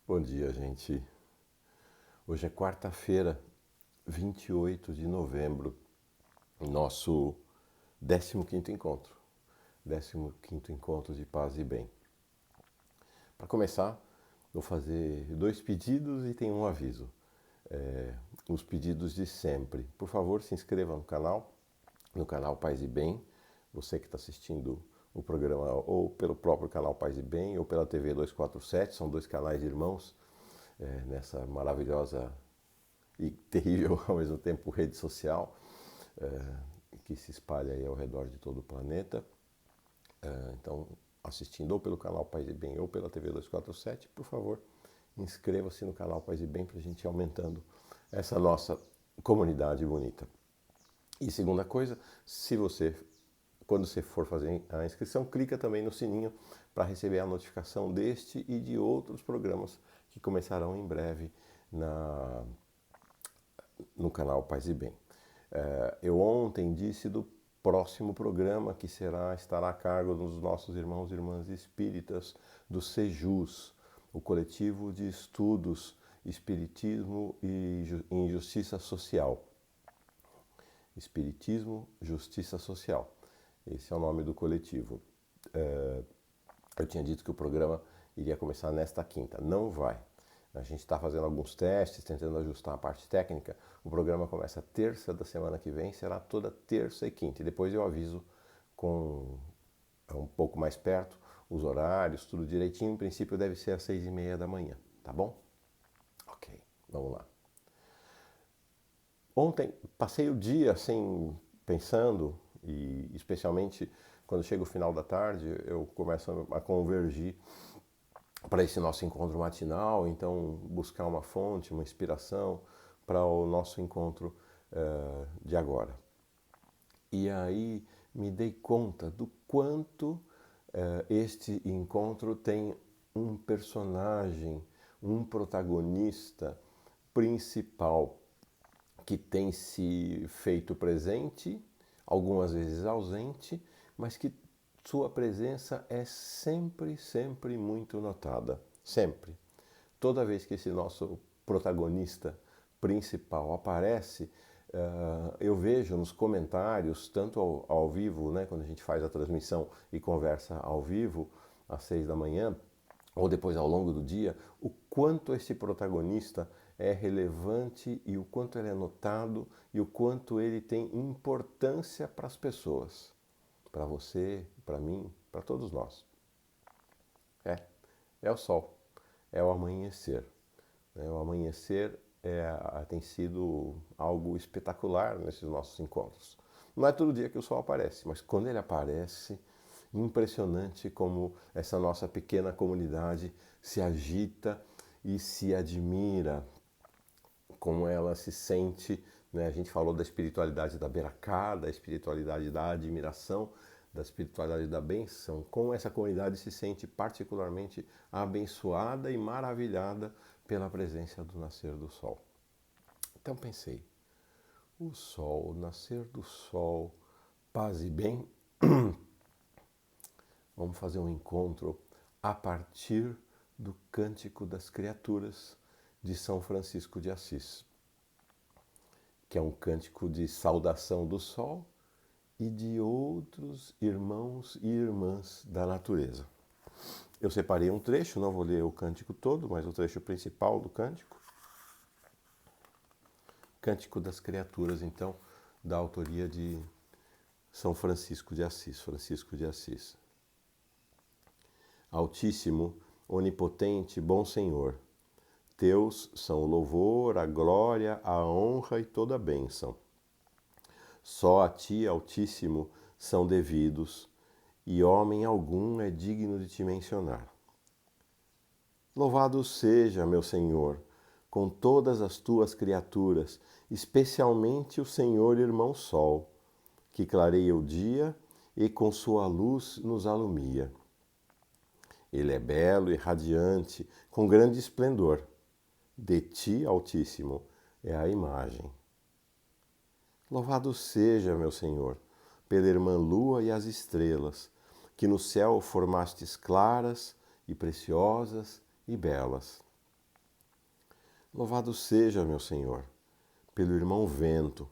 Bom dia, gente. Hoje é quarta-feira, 28 de novembro, nosso 15º encontro. 15º encontro de paz e bem. Para começar, vou fazer 2 pedidos e tem um aviso. Os pedidos de sempre. Por favor, se inscreva no canal Paz e Bem. Você que está assistindo o programa ou pelo próprio canal Paz e Bem ou pela TV 247, são 2 canais irmãos nessa maravilhosa e terrível ao mesmo tempo rede social que se espalha aí ao redor de todo o planeta. Então, assistindo ou pelo canal Paz e Bem ou pela TV 247, por favor, inscreva-se no canal Paz e Bem para a gente ir aumentando essa nossa comunidade bonita. E segunda coisa, quando você for fazer a inscrição, clica também no sininho para receber a notificação deste e de outros programas que começarão em breve no canal Paz e Bem. Eu ontem disse do próximo programa que estará a cargo dos nossos irmãos e irmãs espíritas do SEJUS, o Coletivo de Estudos Espiritismo e Injustiça Social. Espiritismo, Justiça Social. Esse é o nome do coletivo. Eu tinha dito que o programa iria começar nesta quinta. Não vai. A gente está fazendo alguns testes, tentando ajustar a parte técnica. O programa começa terça da semana que vem, será toda terça e quinta. E depois eu aviso com um pouco mais perto os horários, tudo direitinho. Em princípio deve ser às 6h30 da manhã, tá bom? Ok, vamos lá. Ontem passei o dia assim, pensando, e especialmente quando chega o final da tarde, eu começo a convergir para esse nosso encontro matinal, então buscar uma fonte, uma inspiração para o nosso encontro de agora. E aí me dei conta do quanto este encontro tem um personagem, um protagonista principal que tem se feito presente, algumas vezes ausente, mas que sua presença é sempre, sempre muito notada. Sempre. Toda vez que esse nosso protagonista principal aparece, eu vejo nos comentários, tanto ao vivo, né, quando a gente faz a transmissão e conversa ao vivo, às 6 da manhã, ou depois ao longo do dia, o quanto esse protagonista é relevante e o quanto ele é notado e o quanto ele tem importância para as pessoas, para você, para mim, para todos nós. É o sol, é o amanhecer. O amanhecer tem sido algo espetacular nesses nossos encontros. Não é todo dia que o sol aparece, mas quando ele aparece, impressionante como essa nossa pequena comunidade se agita e se admira, como ela se sente, né? A gente falou da espiritualidade da Beracá, da espiritualidade da admiração, da espiritualidade da benção, como essa comunidade se sente particularmente abençoada e maravilhada pela presença do nascer do sol. Então pensei, o sol, o nascer do sol, paz e bem, vamos fazer um encontro a partir do Cântico das Criaturas de São Francisco de Assis, que é um cântico de saudação do sol e de outros irmãos e irmãs da natureza. Eu separei um trecho, não vou ler o cântico todo, mas o trecho principal do cântico. Cântico das Criaturas, então, da autoria de São Francisco de Assis. Francisco de Assis. Altíssimo, onipotente, bom Senhor, teus são o louvor, a glória, a honra e toda a bênção. Só a ti, Altíssimo, são devidos, e homem algum é digno de te mencionar. Louvado seja, meu Senhor, com todas as tuas criaturas, especialmente o Senhor Irmão Sol, que clareia o dia e com sua luz nos alumia. Ele é belo e radiante, com grande esplendor. De ti, Altíssimo, é a imagem. Louvado seja, meu Senhor, pela irmã lua e as estrelas, que no céu formastes claras e preciosas e belas. Louvado seja, meu Senhor, pelo irmão vento,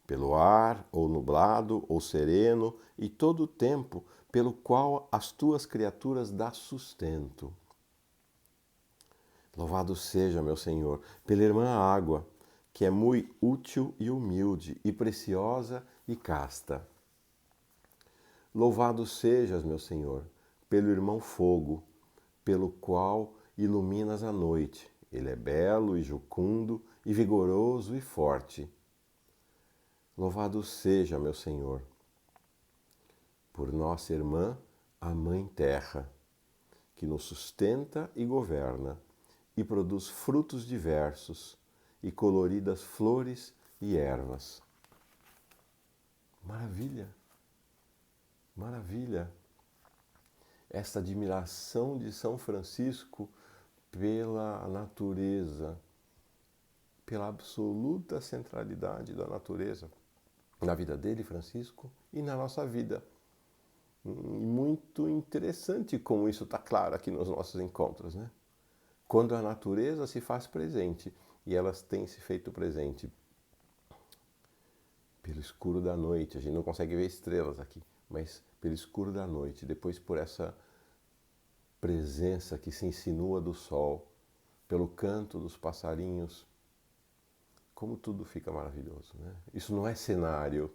pelo ar, ou nublado, ou sereno, e todo o tempo pelo qual as tuas criaturas dá sustento. Louvado seja, meu Senhor, pela irmã água, que é muito útil e humilde, e preciosa e casta. Louvado sejas, meu Senhor, pelo irmão fogo, pelo qual iluminas a noite. Ele é belo e jucundo, e vigoroso e forte. Louvado seja, meu Senhor, por nossa irmã, a Mãe Terra, que nos sustenta e governa, e produz frutos diversos, e coloridas flores e ervas. Maravilha! Maravilha! Esta admiração de São Francisco pela natureza, pela absoluta centralidade da natureza na vida dele, Francisco, e na nossa vida. Muito interessante como isso está claro aqui nos nossos encontros, né? Quando a natureza se faz presente, e elas têm se feito presente pelo escuro da noite, a gente não consegue ver estrelas aqui, mas pelo escuro da noite, depois por essa presença que se insinua do sol, pelo canto dos passarinhos, como tudo fica maravilhoso, né? Isso não é cenário,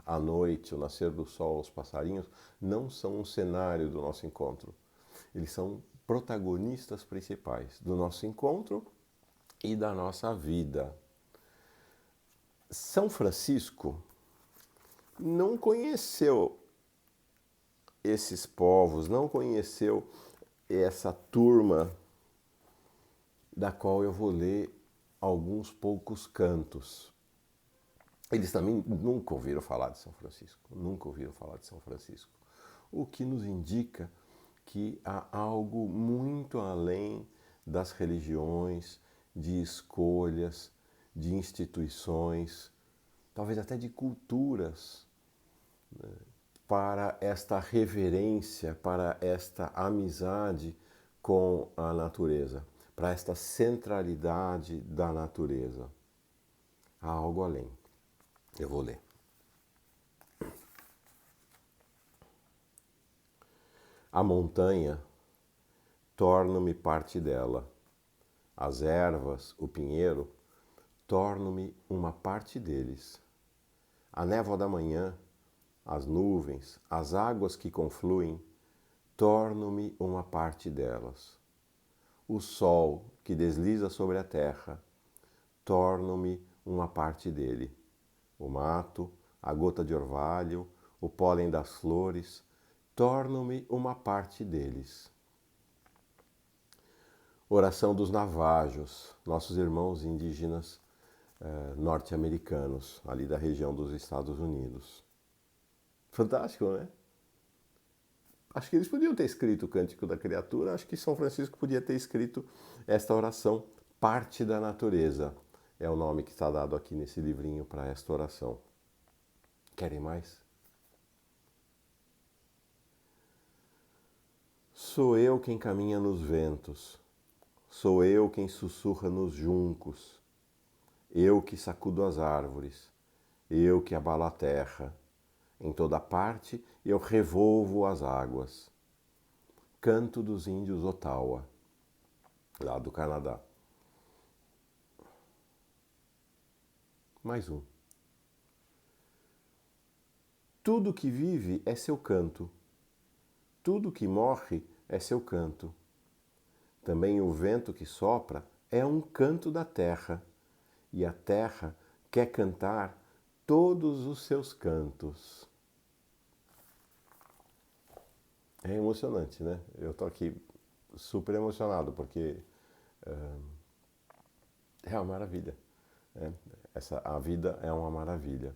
a noite, o nascer do sol, os passarinhos não são um cenário do nosso encontro. Eles são protagonistas principais do nosso encontro e da nossa vida. São Francisco não conheceu esses povos, não conheceu essa turma da qual eu vou ler alguns poucos cantos. Eles também nunca ouviram falar de São Francisco, nunca ouviram falar de São Francisco. O que nos indica que há algo muito além das religiões, de escolhas, de instituições, talvez até de culturas, né, para esta reverência, para esta amizade com a natureza, para esta centralidade da natureza. Há algo além. Eu vou ler. A montanha, torno-me parte dela. As ervas, o pinheiro, torno-me uma parte deles. A névoa da manhã, as nuvens, as águas que confluem, torno-me uma parte delas. O sol que desliza sobre a terra, torno-me uma parte dele. O mato, a gota de orvalho, o pólen das flores, torno-me uma parte deles. Oração dos Navajos, nossos irmãos indígenas norte-americanos, ali da região dos Estados Unidos. Fantástico, né? Acho que eles podiam ter escrito o Cântico da Criatura, acho que São Francisco podia ter escrito esta oração, Parte da Natureza. É o nome que está dado aqui nesse livrinho para esta oração. Querem mais? Sou eu quem caminha nos ventos, sou eu quem sussurra nos juncos, eu que sacudo as árvores, eu que abalo a terra. Em toda parte eu revolvo as águas. Canto dos índios Ottawa, lá do Canadá. Mais um. Tudo que vive é seu canto. Tudo que morre é seu canto. Também o vento que sopra é um canto da terra, e a terra quer cantar todos os seus cantos. É emocionante, né? Eu tô aqui super emocionado, porque é uma maravilha. Né? A vida é uma maravilha.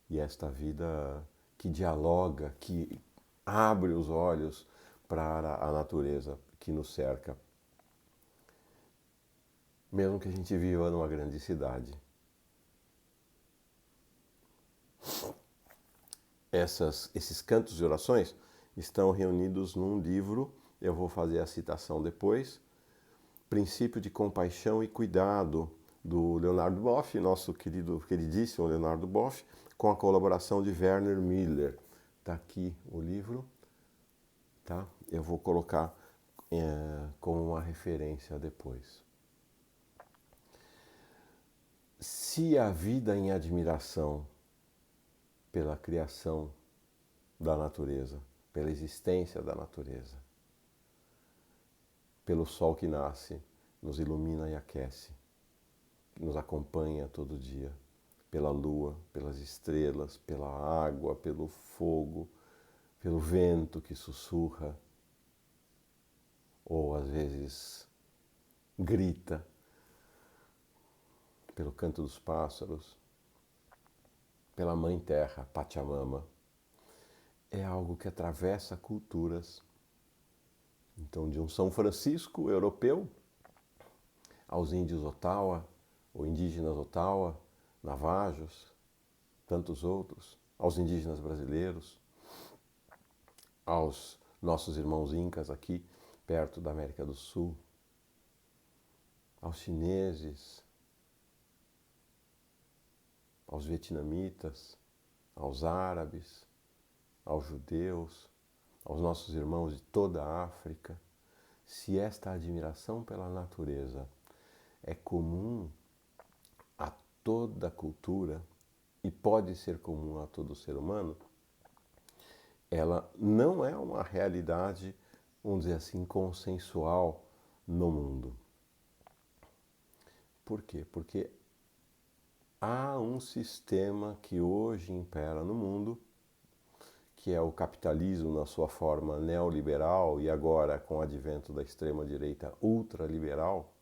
E esta vida que dialoga, que abre os olhos para a natureza que nos cerca. Mesmo que a gente viva numa grande cidade. Esses cantos e orações estão reunidos num livro, eu vou fazer a citação depois, Princípio de Compaixão e Cuidado, do Leonardo Boff, nosso queridíssimo Leonardo Boff, com a colaboração de Werner Miller. Está aqui o livro, tá? Eu vou colocar como uma referência depois. Se a vida em admiração pela criação da natureza, pela existência da natureza, pelo sol que nasce, nos ilumina e aquece, nos acompanha todo dia, pela lua, pelas estrelas, pela água, pelo fogo, pelo vento que sussurra, ou às vezes grita, pelo canto dos pássaros, pela Mãe Terra, Pachamama. É algo que atravessa culturas. Então, de um São Francisco europeu aos índios Ottawa, ou indígenas Ottawa, Navajos, tantos outros, aos indígenas brasileiros, aos nossos irmãos incas aqui, perto da América do Sul, aos chineses, aos vietnamitas, aos árabes, aos judeus, aos nossos irmãos de toda a África. Se esta admiração pela natureza é comum a toda cultura e pode ser comum a todo ser humano, ela não é uma realidade, vamos dizer assim, consensual no mundo. Por quê? Porque há um sistema que hoje impera no mundo, que é o capitalismo na sua forma neoliberal e agora com o advento da extrema-direita ultraliberal,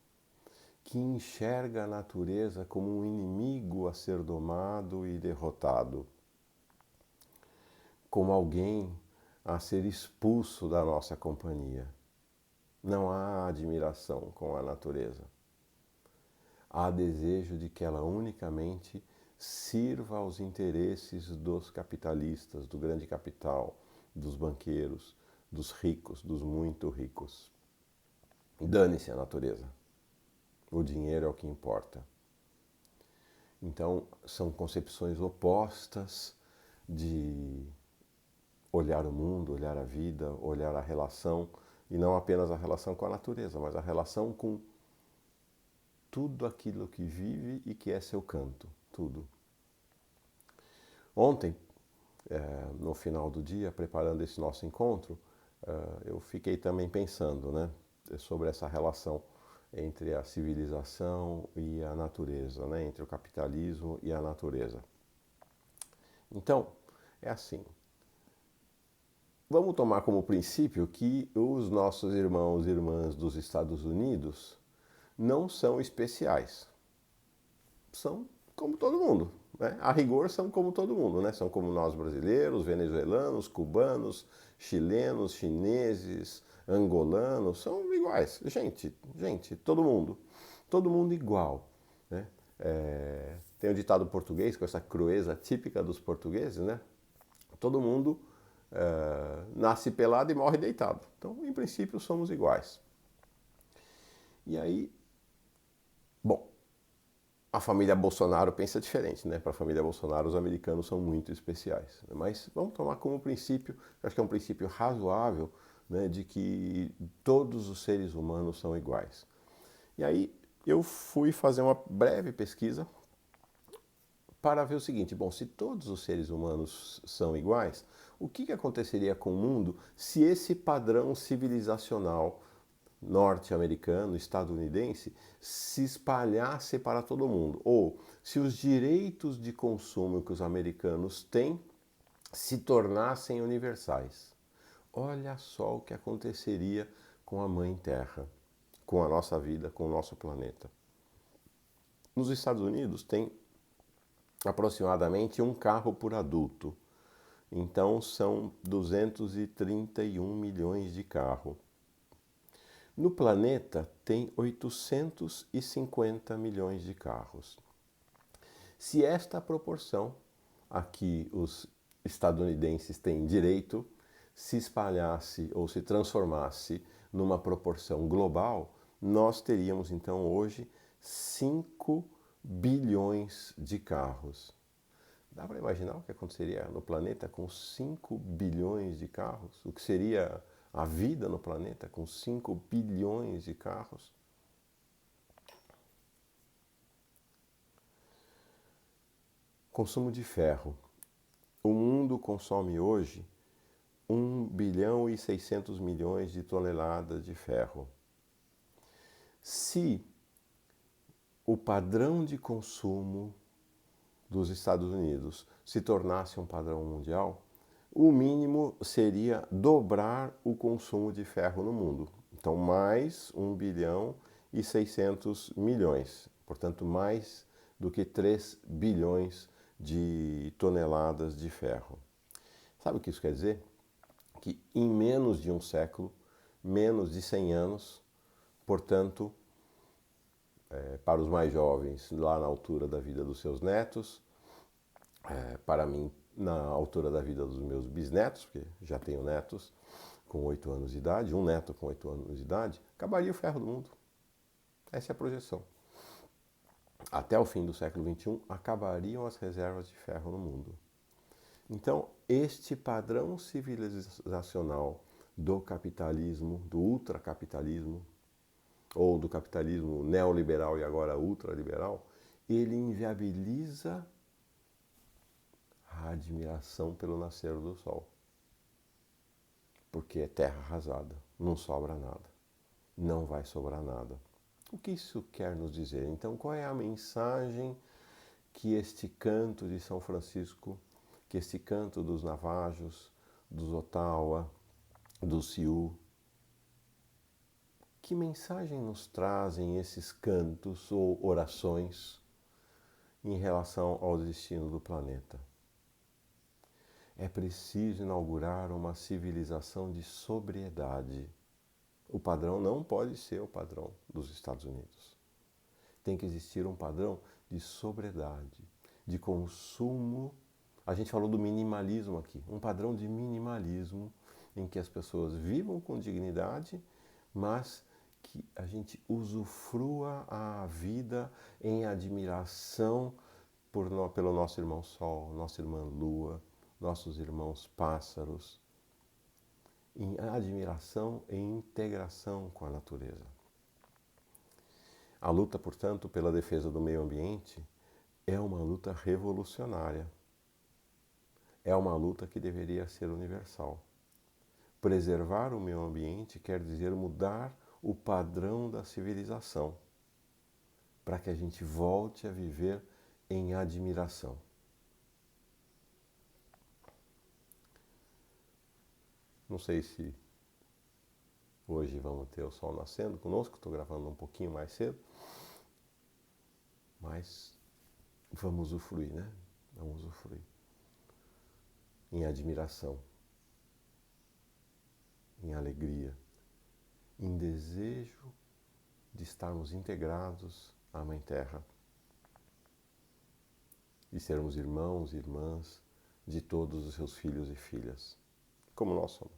que enxerga a natureza como um inimigo a ser domado e derrotado, como alguém a ser expulso da nossa companhia. Não há admiração com a natureza. Há desejo de que ela unicamente sirva aos interesses dos capitalistas, do grande capital, dos banqueiros, dos ricos, dos muito ricos. Dane-se a natureza. O dinheiro é o que importa. Então, são concepções opostas de olhar o mundo, olhar a vida, olhar a relação, e não apenas a relação com a natureza, mas a relação com tudo aquilo que vive e que é seu canto, tudo. Ontem, no final do dia, preparando esse nosso encontro, eu fiquei também pensando, né, sobre essa relação entre a civilização e a natureza, né, entre o capitalismo e a natureza. Então, é assim. Vamos tomar como princípio que os nossos irmãos e irmãs dos Estados Unidos não são especiais. São como todo mundo, né? A rigor são como todo mundo, né? São como nós brasileiros, venezuelanos, cubanos, chilenos, chineses, angolanos, são iguais. Gente, todo mundo igual, né? Tem o ditado português com essa crueza típica dos portugueses, né? Todo mundo nasce pelado e morre deitado. Então, em princípio, somos iguais. E aí, bom, a família Bolsonaro pensa diferente, né? Para a família Bolsonaro, os americanos são muito especiais. Mas vamos tomar como princípio, acho que é um princípio razoável, né, de que todos os seres humanos são iguais. E aí eu fui fazer uma breve pesquisa para ver o seguinte: bom, se todos os seres humanos são iguais, o que aconteceria com o mundo se esse padrão civilizacional norte-americano, estadunidense, se espalhasse para todo mundo? Ou se os direitos de consumo que os americanos têm se tornassem universais? Olha só o que aconteceria com a Mãe Terra, com a nossa vida, com o nosso planeta. Nos Estados Unidos tem aproximadamente um carro por adulto. Então são 231 milhões de carros. No planeta tem 850 milhões de carros. Se esta proporção a que os estadunidenses têm direito se espalhasse ou se transformasse numa proporção global, nós teríamos então hoje 5 bilhões de carros. Dá para imaginar o que aconteceria no planeta com 5 bilhões de carros? O que seria a vida no planeta com 5 bilhões de carros? Consumo de ferro. O mundo consome hoje 1 bilhão e 600 milhões de toneladas de ferro. Se o padrão de consumo dos Estados Unidos se tornasse um padrão mundial, o mínimo seria dobrar o consumo de ferro no mundo. Então, mais 1 bilhão e 600 milhões. Portanto, mais do que 3 bilhões de toneladas de ferro. Sabe o que isso quer dizer? Que em menos de um século, menos de 100 anos, portanto, para os mais jovens, lá na altura da vida dos seus netos, para mim, na altura da vida dos meus bisnetos, porque já tenho netos com 8 anos de idade, um neto com 8 anos de idade, acabaria o ferro do mundo. Essa é a projeção. Até o fim do século XXI, acabariam as reservas de ferro no mundo. Então, este padrão civilizacional do capitalismo, do ultracapitalismo, ou do capitalismo neoliberal e agora ultraliberal, ele inviabiliza a admiração pelo nascer do sol. Porque é terra arrasada, não sobra nada, não vai sobrar nada. O que isso quer nos dizer? Então, qual é a mensagem que este canto de São Francisco, que este canto dos Navajos, dos Ottawa, do Sioux, que mensagem nos trazem esses cantos ou orações em relação ao destino do planeta? É preciso inaugurar uma civilização de sobriedade. O padrão não pode ser o padrão dos Estados Unidos. Tem que existir um padrão de sobriedade, de consumo. A gente falou do minimalismo aqui, um padrão de minimalismo em que as pessoas vivam com dignidade, mas que a gente usufrua a vida em admiração pelo nosso irmão Sol, nossa irmã Lua, nossos irmãos pássaros, em admiração e integração com a natureza. A luta, portanto, pela defesa do meio ambiente é uma luta revolucionária. É uma luta que deveria ser universal. Preservar o meio ambiente quer dizer mudar o padrão da civilização, para que a gente volte a viver em admiração. Não sei se hoje vamos ter o sol nascendo conosco, estou gravando um pouquinho mais cedo, mas vamos usufruir, né? Vamos usufruir em admiração, em alegria, em desejo de estarmos integrados à Mãe Terra e sermos irmãos e irmãs de todos os seus filhos e filhas, como nós somos.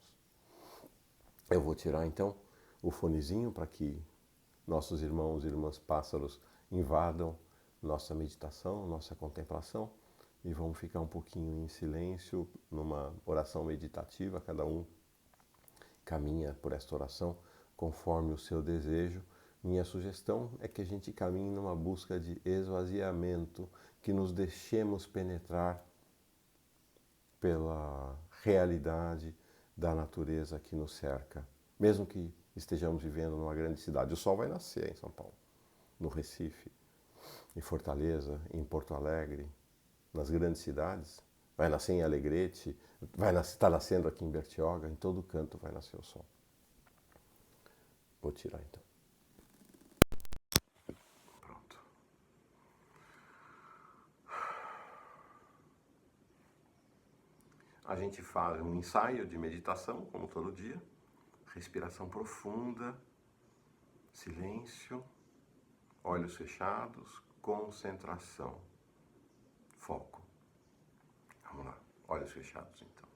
Eu vou tirar então o fonezinho para que nossos irmãos e irmãs pássaros invadam nossa meditação, nossa contemplação, e vamos ficar um pouquinho em silêncio, numa oração meditativa. Cada um caminha por esta oração conforme o seu desejo. Minha sugestão é que a gente caminhe numa busca de esvaziamento, que nos deixemos penetrar pela realidade da natureza que nos cerca, mesmo que estejamos vivendo numa grande cidade. O sol vai nascer em São Paulo, no Recife, em Fortaleza, em Porto Alegre, nas grandes cidades. Vai nascer em Alegrete, está nascendo aqui em Bertioga, em todo canto vai nascer o sol. Vou tirar então. Pronto. A gente faz um ensaio de meditação, como todo dia. Respiração profunda, silêncio, olhos fechados, concentração, foco. Vamos lá, olhos fechados então.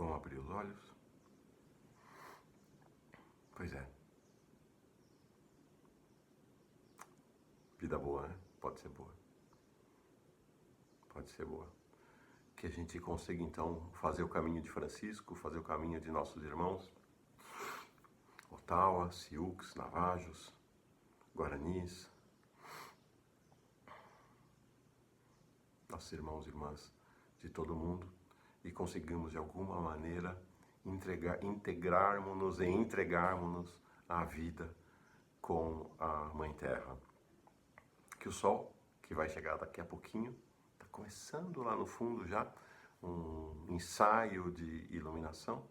Vamos abrir os olhos? Pois é. Vida boa, né? Pode ser boa. Pode ser boa. Que a gente consiga, então, fazer o caminho de Francisco, fazer o caminho de nossos irmãos, Ottawa, Sioux, Navajos, Guaranis, nossos irmãos e irmãs de todo mundo, e conseguimos, de alguma maneira, integrarmos-nos e entregarmos-nos à vida com a Mãe Terra. Que o sol, que vai chegar daqui a pouquinho, está começando lá no fundo já, um ensaio de iluminação.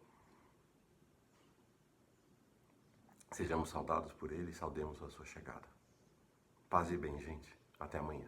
Sejamos saudados por ele e saudemos a sua chegada. Paz e bem, gente. Até amanhã.